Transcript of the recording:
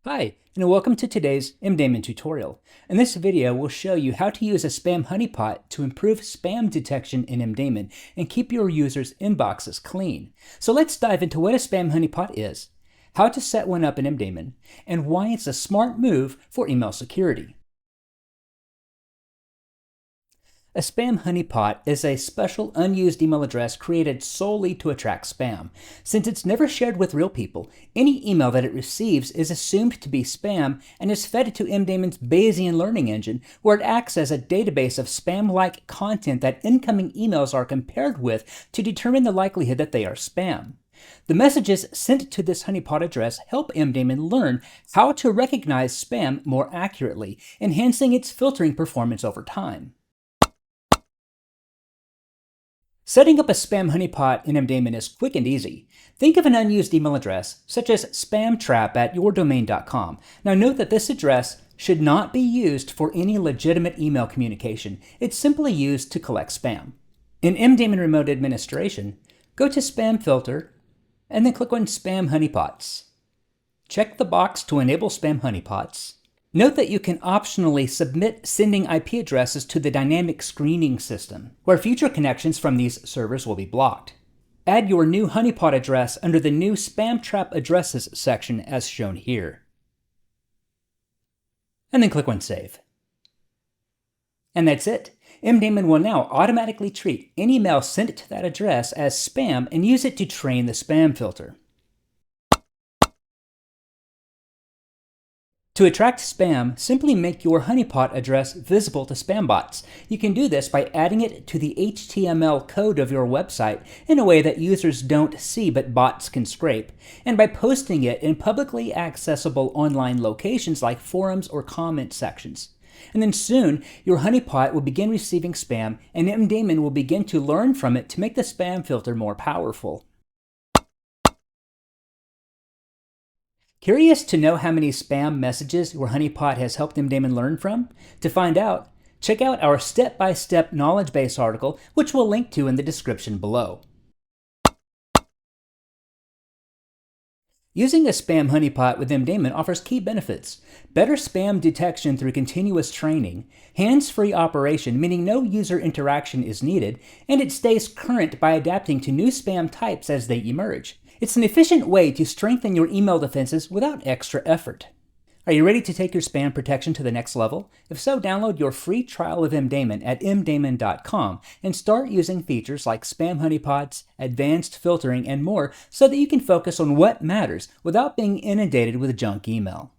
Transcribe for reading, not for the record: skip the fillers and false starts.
Hi, and welcome to today's MDaemon tutorial. In this video, we'll show you how to use a spam honeypot to improve spam detection in MDaemon and keep your users' inboxes clean. So let's dive into what a spam honeypot is, how to set one up in MDaemon, and why it's a smart move for email security. A spam honeypot is a special unused email address created solely to attract spam. Since it's never shared with real people, any email that it receives is assumed to be spam and is fed to MDaemon's Bayesian learning engine, where it acts as a database of spam-like content that incoming emails are compared with to determine the likelihood that they are spam. The messages sent to this honeypot address help MDaemon learn how to recognize spam more accurately, enhancing its filtering performance over time. Setting up a spam honeypot in MDaemon is quick and easy. Think of an unused email address, such as spamtrap@yourdomain.com. Now note that this address should not be used for any legitimate email communication. It's simply used to collect spam. In MDaemon Remote Administration, go to Spam Filter, and then click on Spam Honeypots. Check the box to enable spam honeypots. Note that you can optionally submit sending IP addresses to the dynamic screening system, where future connections from these servers will be blocked. Add your new honeypot address under the new Spam Trap Addresses section as shown here. And then click on Save. And that's it. MDaemon will now automatically treat any mail sent to that address as spam and use it to train the spam filter. To attract spam, simply make your honeypot address visible to spam bots. You can do this by adding it to the HTML code of your website in a way that users don't see but bots can scrape, and by posting it in publicly accessible online locations like forums or comment sections. And then soon, your honeypot will begin receiving spam, and MDaemon will begin to learn from it to make the spam filter more powerful. Curious to know how many spam messages your honeypot has helped MDaemon learn from? To find out, check out our step-by-step knowledge base article, which we'll link to in the description below. Using a spam honeypot with MDaemon offers key benefits: better spam detection through continuous training, hands-free operation meaning no user interaction is needed, and it stays current by adapting to new spam types as they emerge. It's an efficient way to strengthen your email defenses without extra effort. Are you ready to take your spam protection to the next level? If so, download your free trial of MDaemon at MDaemon.com and start using features like spam honeypots, advanced filtering, and more so that you can focus on what matters without being inundated with junk email.